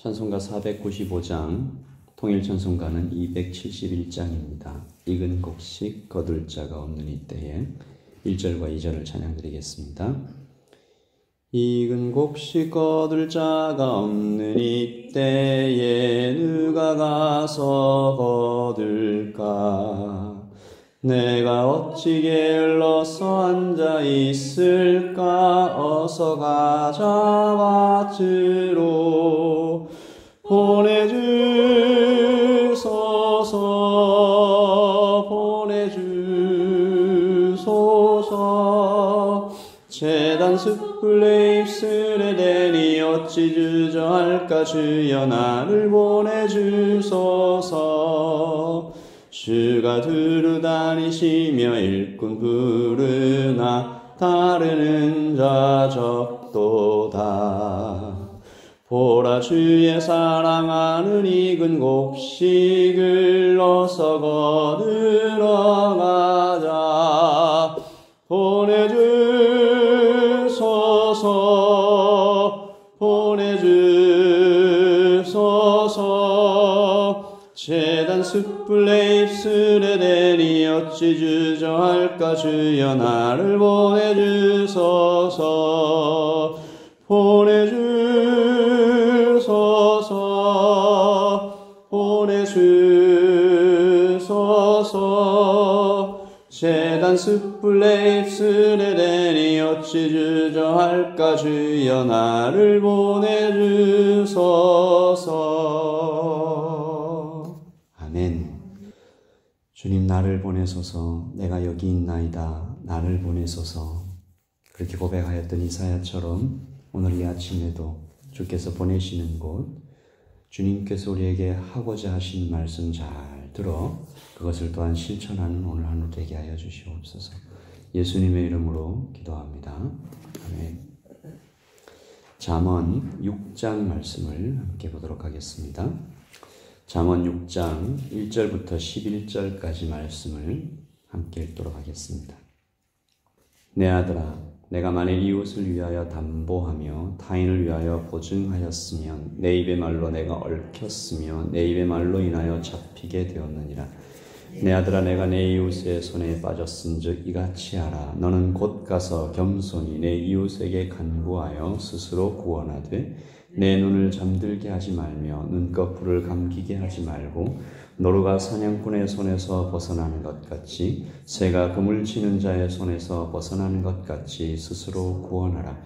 찬송가 495장, 통일찬송가는 271장입니다. 익은 곡식 거둘 자가 없는 이때에 1절과 2절을 찬양드리겠습니다. 익은 곡식 거둘 자가 없는 이때에 누가 가서 거둘까? 내가 어찌 게을러서 앉아 있을까? 어서 가자 밭으로 보내주소서. 재단 숯불에 입술에 대니 어찌 주저할까? 주여 나를 보내주소서. 주가 두루 다니시며 일꾼 부르나 따르는 자 적도다. 보라 주의 사랑하는 익은 곡식을 어서 거두러 가자. 보내주소서. 재단 숯불에 입술에 대니 어찌 주저할까? 주여 나를 보내주소서. 보내주소서. 재단 숯불에 입술에 대니 어찌 주저할까? 주여 나를 보내주소서. 아멘. 주님 나를 보내소서. 내가 여기 있나이다. 나를 보내소서. 그렇게 고백하였던 이사야처럼 오늘 이 아침에도 주께서 보내시는 곳, 주님께서 우리에게 하고자 하신 말씀 잘 들어 그것을 또한 실천하는 오늘 하루 되게 하여 주시옵소서. 예수님의 이름으로 기도합니다. 아멘. 잠언 6장 말씀을 함께 보도록 하겠습니다. 잠언 6장 1절부터 11절까지 말씀을 함께 읽도록 하겠습니다. 내 아들아, 내가 만일 이웃을 위하여 담보하며 타인을 위하여 보증하였으면 내 입의 말로 내가 얽혔으며 내 입의 말로 인하여 잡히게 되었느니라. 내 아들아, 내가 내 이웃의 손에 빠졌은즉 이같이 하라. 너는 곧 가서 겸손히 내 이웃에게 간구하여 스스로 구원하되 내 눈을 잠들게 하지 말며 눈꺼풀을 감기게 하지 말고 노루가 사냥꾼의 손에서 벗어나는 것 같이 새가 그물 치는 자의 손에서 벗어나는 것 같이 스스로 구원하라.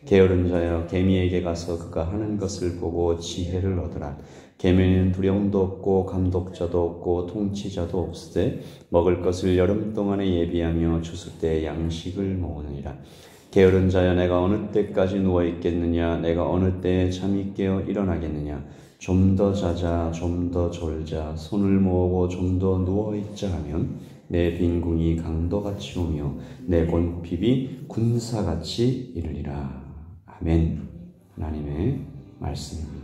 게으른 자여, 개미에게 가서 그가 하는 것을 보고 지혜를 얻으라. 개미는 두령도 없고 감독자도 없고 통치자도 없으되 먹을 것을 여름 동안에 예비하며 추수 때에 양식을 모으느니라. 게으른 자여, 내가 어느 때까지 누워있겠느냐? 내가 어느 때에 잠이 깨어 일어나겠느냐? 좀 더 자자, 좀 더 졸자, 손을 모으고 좀 더 누워있자 하면 내 빈궁이 강도같이 오며 내 골핍이 군사같이 이르리라. 아멘. 하나님의 말씀입니다.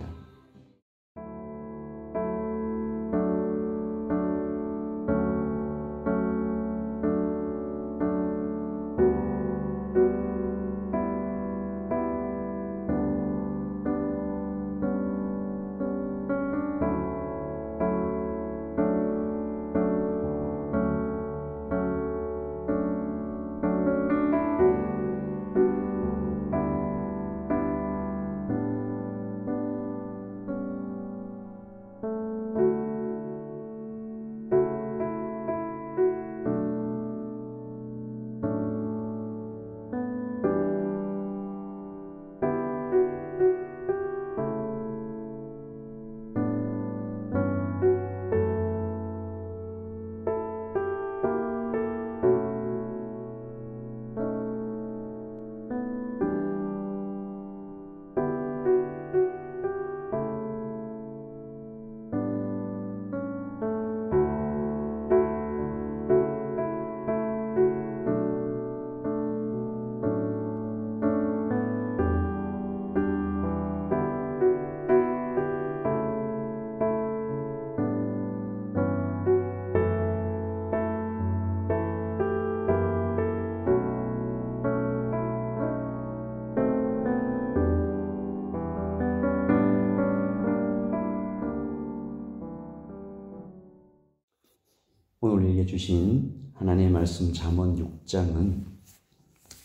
우리에게 주신 하나님의 말씀 잠언 6장은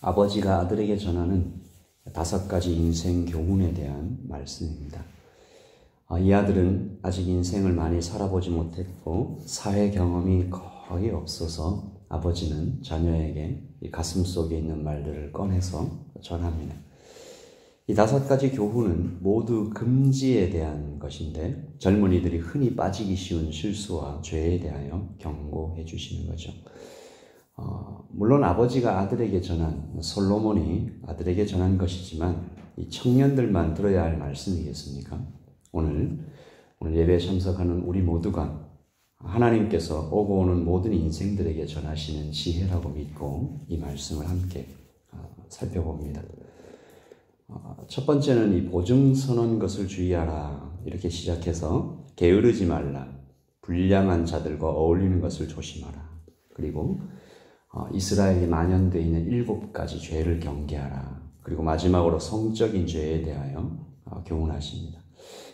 아버지가 아들에게 전하는 5가지 인생 교훈에 대한 말씀입니다. 이 아들은 아직 인생을 많이 살아보지 못했고 사회 경험이 거의 없어서 아버지는 자녀에게 이 가슴 속에 있는 말들을 꺼내서 전합니다. 이 5가지 교훈은 모두 금지에 대한 것인데 젊은이들이 흔히 빠지기 쉬운 실수와 죄에 대하여 경고해 주시는 거죠. 물론 아버지가 아들에게 전한, 솔로몬이 아들에게 전한 것이지만 이 청년들만 들어야 할 말씀이겠습니까? 오늘 예배에 참석하는 우리 모두가 하나님께서 오고 오는 모든 인생들에게 전하시는 지혜라고 믿고 이 말씀을 함께 살펴봅니다. 첫 번째는 이 보증선언 것을 주의하라 이렇게 시작해서 게으르지 말라, 불량한 자들과 어울리는 것을 조심하라, 그리고 이스라엘이 만연되어 있는 7가지 죄를 경계하라, 그리고 마지막으로 성적인 죄에 대하여 교훈하십니다.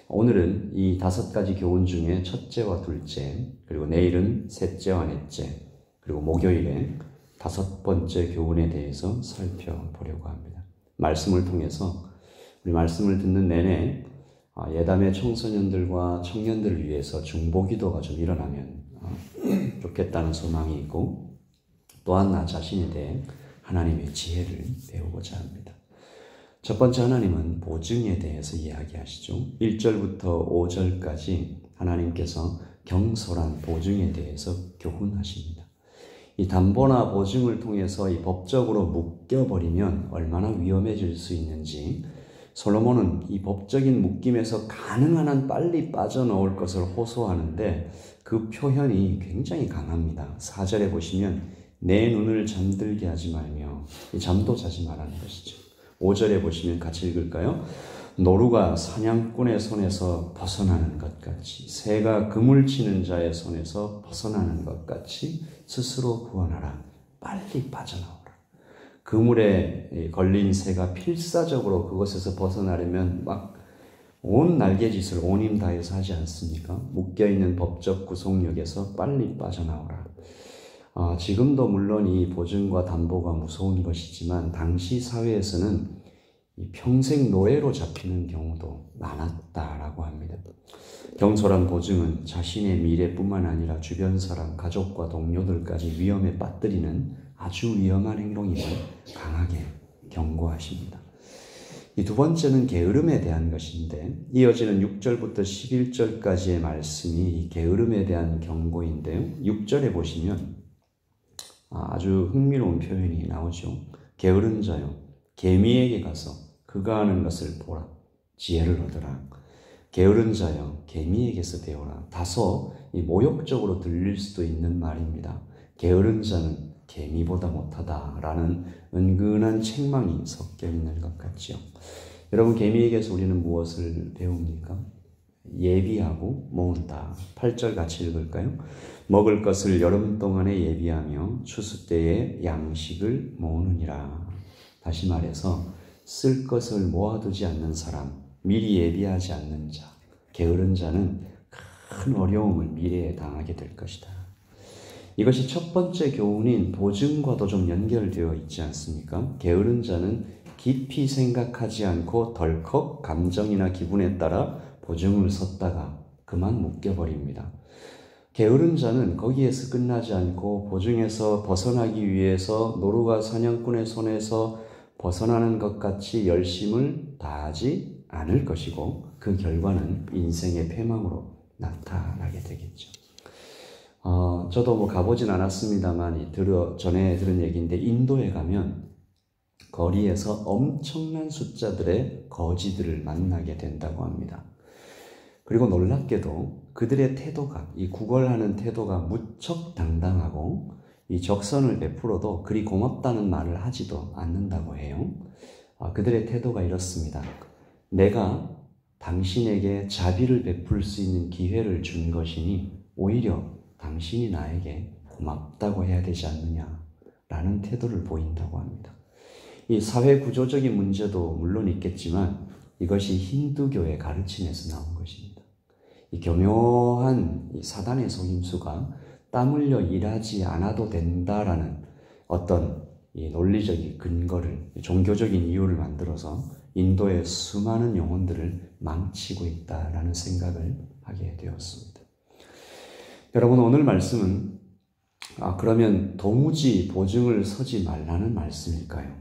오늘은 이 5가지 교훈 중에 첫째와 둘째, 그리고 내일은 셋째와 넷째, 그리고 목요일에 5번째 교훈에 대해서 살펴보려고 합니다. 말씀을 통해서 우리 말씀을 듣는 내내 예담의 청소년들과 청년들을 위해서 중보기도가 좀 일어나면 좋겠다는 소망이 있고, 또한 나 자신에 대해 하나님의 지혜를 배우고자 합니다. 첫 번째, 하나님은 보증에 대해서 이야기하시죠. 1절부터 5절까지 하나님께서 경솔한 보증에 대해서 교훈하십니다. 이 담보나 보증을 통해서 이 법적으로 묶여버리면 얼마나 위험해질 수 있는지 솔로몬은 이 법적인 묶임에서 가능한 한 빨리 빠져나올 것을 호소하는데 그 표현이 굉장히 강합니다. 4절에 보시면 내 눈을 잠들게 하지 말며 잠도 자지 말라는 것이죠. 5절에 보시면 같이 읽을까요? 노루가 사냥꾼의 손에서 벗어나는 것 같이, 새가 그물 치는 자의 손에서 벗어나는 것 같이 스스로 구원하라. 빨리 빠져나오라. 그물에 걸린 새가 필사적으로 그것에서 벗어나려면 막 온 날개짓을 온 힘 다해서 하지 않습니까? 묶여있는 법적 구속력에서 빨리 빠져나오라. 지금도 물론 이 보증과 담보가 무서운 것이지만 당시 사회에서는 이 평생 노예로 잡히는 경우도 많았다라고 합니다. 경솔한 보증은 자신의 미래뿐만 아니라 주변 사람, 가족과 동료들까지 위험에 빠뜨리는 아주 위험한 행동임을 강하게 경고하십니다. 이 두 번째는 게으름에 대한 것인데 이어지는 6절부터 11절까지의 말씀이 이 게으름에 대한 경고인데요. 6절에 보시면 아주 흥미로운 표현이 나오죠. 게으른 자여, 개미에게 가서 그가 하는 것을 보라. 지혜를 얻으라. 게으른 자여, 개미에게서 배우라. 다소 모욕적으로 들릴 수도 있는 말입니다. 게으른 자는 개미보다 못하다라는 은근한 책망이 섞여 있는 것 같죠. 여러분, 개미에게서 우리는 무엇을 배웁니까? 예비하고 모은다. 8절 같이 읽을까요? 먹을 것을 여름 동안에 예비하며 추수 때에 양식을 모으느니라. 다시 말해서 쓸 것을 모아두지 않는 사람, 미리 예비하지 않는 자, 게으른 자는 큰 어려움을 미래에 당하게 될 것이다. 이것이 첫 번째 교훈인 보증과도 좀 연결되어 있지 않습니까? 게으른 자는 깊이 생각하지 않고 덜컥 감정이나 기분에 따라 보증을 섰다가 그만 묶여버립니다. 게으른 자는 거기에서 끝나지 않고 보증에서 벗어나기 위해서 노루가 사냥꾼의 손에서 벗어나는 것 같이 열심을 다하지 않을 것이고 그 결과는 인생의 패망으로 나타나게 되겠죠. 저도 가보진 않았습니다만 전에 들은 얘기인데 인도에 가면 거리에서 엄청난 숫자들의 거지들을 만나게 된다고 합니다. 그리고 놀랍게도 그들의 태도가, 이 구걸하는 태도가 무척 당당하고 이 적선을 베풀어도 그리 고맙다는 말을 하지도 않는다고 해요. 그들의 태도가 이렇습니다. 내가 당신에게 자비를 베풀 수 있는 기회를 준 것이니 오히려 당신이 나에게 고맙다고 해야 되지 않느냐라는 태도를 보인다고 합니다. 이 사회 구조적인 문제도 물론 있겠지만 이것이 힌두교의 가르침에서 나온 것입니다. 이 교묘한 이 사단의 속임수가 땀 흘려 일하지 않아도 된다라는 어떤 이 논리적인 근거를, 종교적인 이유를 만들어서 인도의 수많은 영혼들을 망치고 있다라는 생각을 하게 되었습니다. 여러분, 오늘 말씀은 그러면 도무지 보증을 서지 말라는 말씀일까요?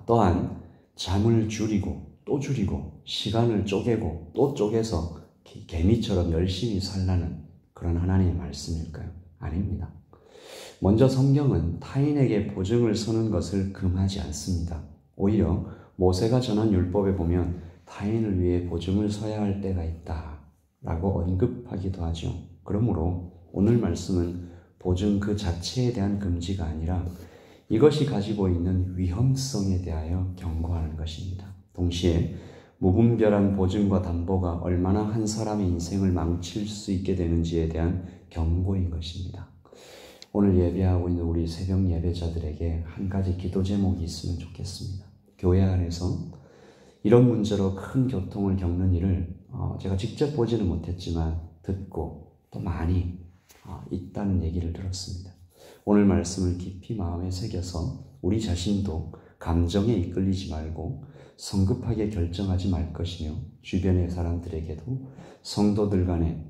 또한 잠을 줄이고 또 줄이고 시간을 쪼개고 또 쪼개서 개미처럼 열심히 살라는 그런 하나님의 말씀일까요? 아닙니다. 먼저 성경은 타인에게 보증을 서는 것을 금하지 않습니다. 오히려 모세가 전한 율법에 보면 타인을 위해 보증을 서야 할 때가 있다라고 언급하기도 하죠. 그러므로 오늘 말씀은 보증 그 자체에 대한 금지가 아니라 이것이 가지고 있는 위험성에 대하여 경고하는 것입니다. 동시에 무분별한 보증과 담보가 얼마나 한 사람의 인생을 망칠 수 있게 되는지에 대한 경고인 것입니다. 오늘 예배하고 있는 우리 새벽 예배자들에게 한 가지 기도 제목이 있으면 좋겠습니다. 교회 안에서 이런 문제로 큰 고통을 겪는 일을 제가 직접 보지는 못했지만 듣고 또 많이 있다는 얘기를 들었습니다. 오늘 말씀을 깊이 마음에 새겨서 우리 자신도 감정에 이끌리지 말고 성급하게 결정하지 말 것이며 주변의 사람들에게도 성도들 간에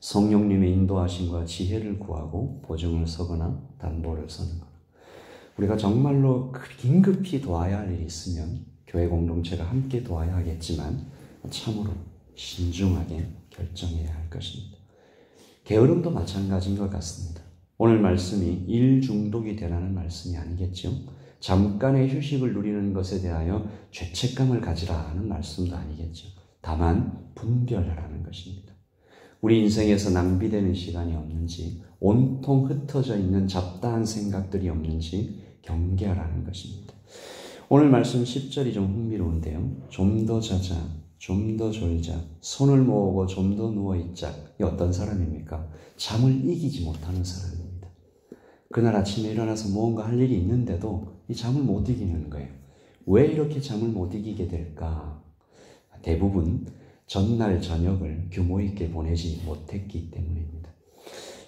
성령님의 인도하심과 지혜를 구하고 보증을 서거나 담보를 서는 것. 우리가 정말로 긴급히 도와야 할 일이 있으면 교회 공동체가 함께 도와야 하겠지만 참으로 신중하게 결정해야 할 것입니다. 게으름도 마찬가지인 것 같습니다. 오늘 말씀이 일 중독이 되라는 말씀이 아니겠죠. 잠깐의 휴식을 누리는 것에 대하여 죄책감을 가지라 하는 말씀도 아니겠죠. 다만 분별하라는 것입니다. 우리 인생에서 낭비되는 시간이 없는지, 온통 흩어져 있는 잡다한 생각들이 없는지 경계하라는 것입니다. 오늘 말씀 10절이 좀 흥미로운데요. 좀 더 자자, 좀 더 졸자, 손을 모으고 좀 더 누워있자. 이 어떤 사람입니까? 잠을 이기지 못하는 사람입니다. 그날 아침에 일어나서 무언가 할 일이 있는데도 이 잠을 못 이기는 거예요. 왜 이렇게 잠을 못 이기게 될까? 대부분 전날 저녁을 규모 있게 보내지 못했기 때문입니다.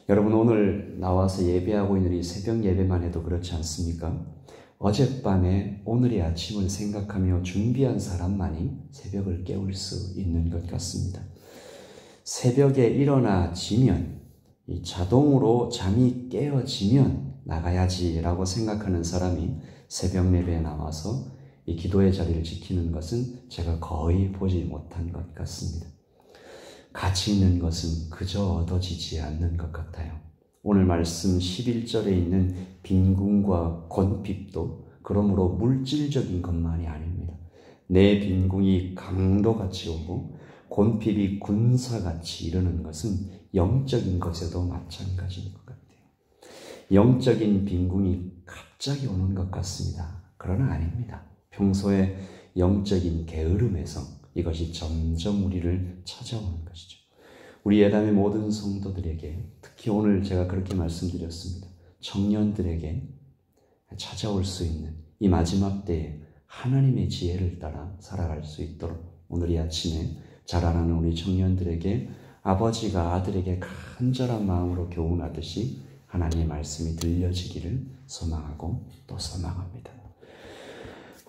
여러분, 오늘 나와서 예배하고 있는 이 새벽 예배만 해도 그렇지 않습니까? 어젯밤에 오늘의 아침을 생각하며 준비한 사람만이 새벽을 깨울 수 있는 것 같습니다. 새벽에 일어나지면, 이 자동으로 잠이 깨어지면 나가야지라고 생각하는 사람이 새벽 예배에 나와서 이 기도의 자리를 지키는 것은 제가 거의 보지 못한 것 같습니다. 가치 있는 것은 그저 얻어지지 않는 것 같아요. 오늘 말씀 11절에 있는 빈궁과 권핍도 그러므로 물질적인 것만이 아닙니다. 내 빈궁이 강도같이 오고 권핍이 군사같이 이르는 것은 영적인 것에도 마찬가지인 것 같아요. 영적인 빈궁이 갑자기 오는 것 같습니다. 그러나 아닙니다. 평소에 영적인 게으름에서 이것이 점점 우리를 찾아오는 것이죠. 우리 예담의 모든 성도들에게, 특히 오늘 제가 그렇게 말씀드렸습니다. 청년들에게 찾아올 수 있는 이 마지막 때에 하나님의 지혜를 따라 살아갈 수 있도록 오늘 이 아침에 자라나는 우리 청년들에게 아버지가 아들에게 간절한 마음으로 교훈하듯이 하나님의 말씀이 들려지기를 소망하고 또 소망합니다.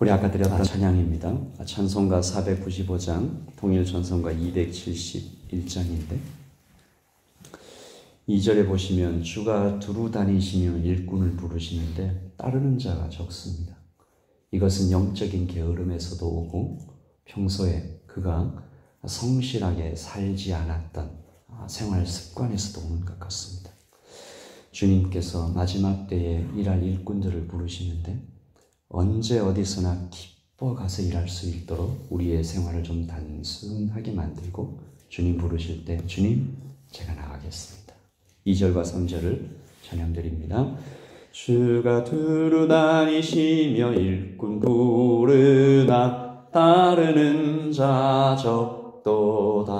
우리 아까 드렸던 찬양입니다. 찬송가 495장, 통일 찬송가 271장인데 2절에 보시면 주가 두루 다니시며 일꾼을 부르시는데 따르는 자가 적습니다. 이것은 영적인 게으름에서도 오고 평소에 그가 성실하게 살지 않았던 생활 습관에서도 오는 것 같습니다. 주님께서 마지막 때에 일할 일꾼들을 부르시는데 언제 어디서나 기뻐 가서 일할 수 있도록 우리의 생활을 좀 단순하게 만들고 주님 부르실 때 주님 제가 나가겠습니다. 2절과 3절을 찬양드립니다. 주가 두루 다니시며 일꾼 부르나 따르는 자 적도다.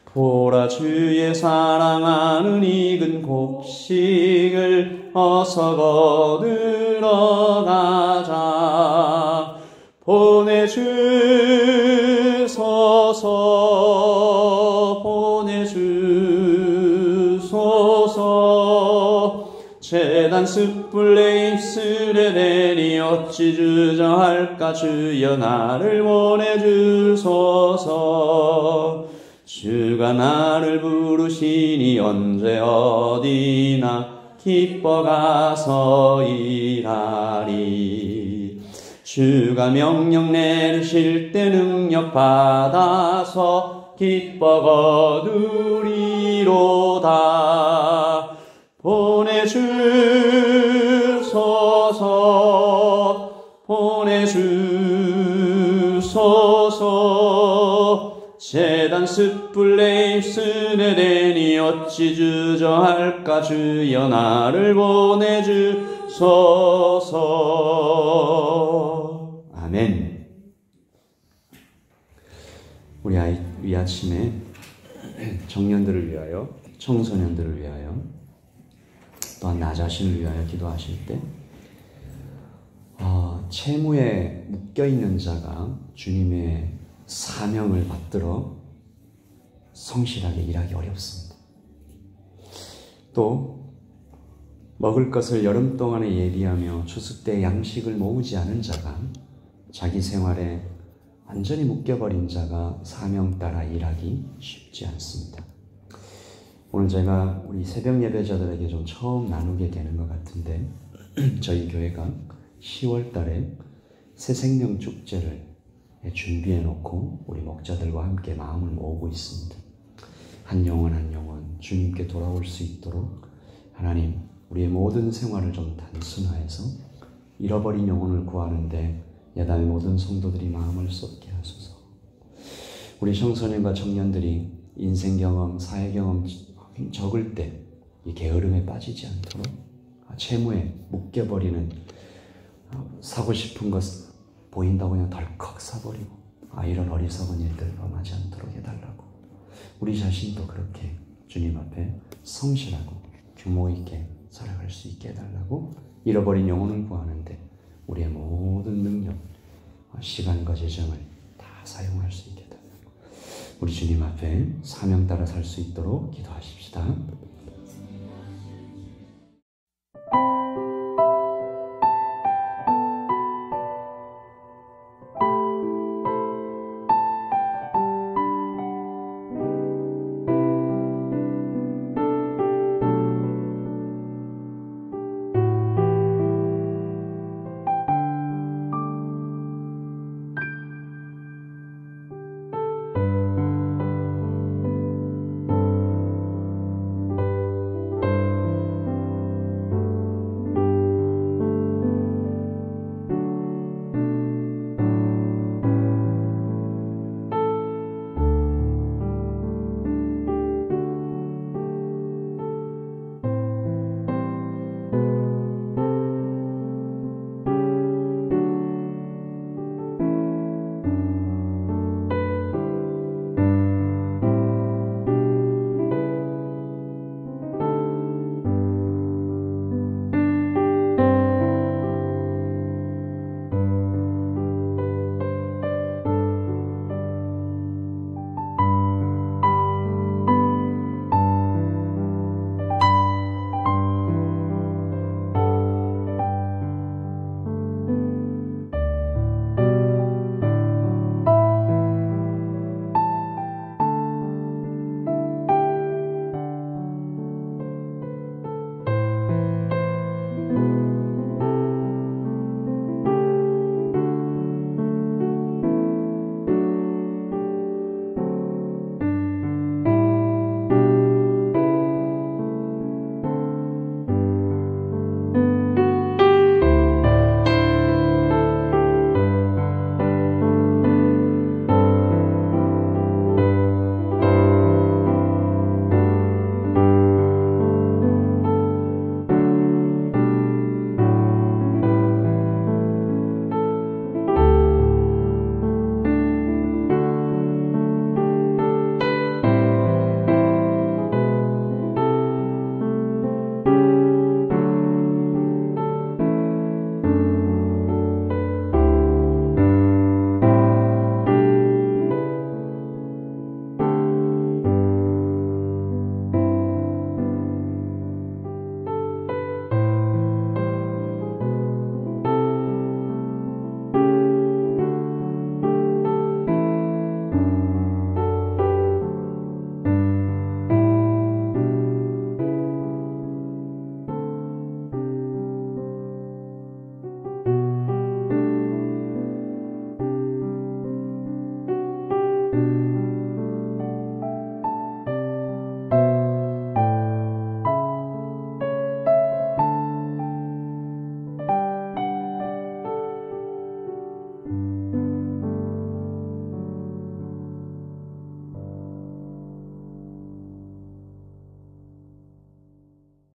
보라 주의 사랑하는 익은 곡식을 어서 거두러 가자. 보내주소서 보내주소서 재단 숯불 내 입술에 대니 어찌 주저할까. 주여 나를 보내주소서. 주가 나를 부르시니 언제 어디나 기뻐 가서 일하리. 주가 명령 내리실 때 능력 받아서 기뻐 거두리로다. 보내주소서. 재단 숯불 내 입술에 대니 어찌 주저할까. 주여 나를 보내주소서. 아멘. 우리 아침에 청년들을 위하여, 청소년들을 위하여, 또한 나 자신을 위하여 기도하실 때 채무에 묶여있는 자가 주님의 사명을 받들어 성실하게 일하기 어렵습니다. 또 먹을 것을 여름 동안에 예비하며 추수 때 양식을 모으지 않은 자가, 자기 생활에 완전히 묶여버린 자가 사명 따라 일하기 쉽지 않습니다. 오늘 제가 우리 새벽 예배자들에게 좀 처음 나누게 되는 것 같은데, 저희 교회가 10월 달에 새생명 축제를 준비해 놓고 우리 목자들과 함께 마음을 모으고 있습니다. 한 영혼 한 영혼 주님께 돌아올 수 있도록 하나님, 우리의 모든 생활을 좀 단순화해서 잃어버린 영혼을 구하는데 야단의 모든 성도들이 마음을 쏟게 하소서. 우리 청소년과 청년들이 인생 경험, 사회 경험 적을 때 이 게으름에 빠지지 않도록, 채무에 묶여버리는, 사고 싶은 것 보인다고 그냥 덜컥 사버리고 이런 어리석은 일들 범하지 않도록 해달라고, 우리 자신도 그렇게 주님 앞에 성실하고 규모 있게 살아갈 수 있게 해달라고, 잃어버린 영혼을 구하는데 우리의 모든 능력, 시간과 재정을 다 사용할 수 있게 해달라고, 우리 주님 앞에 사명 따라 살 수 있도록 기도하십시다.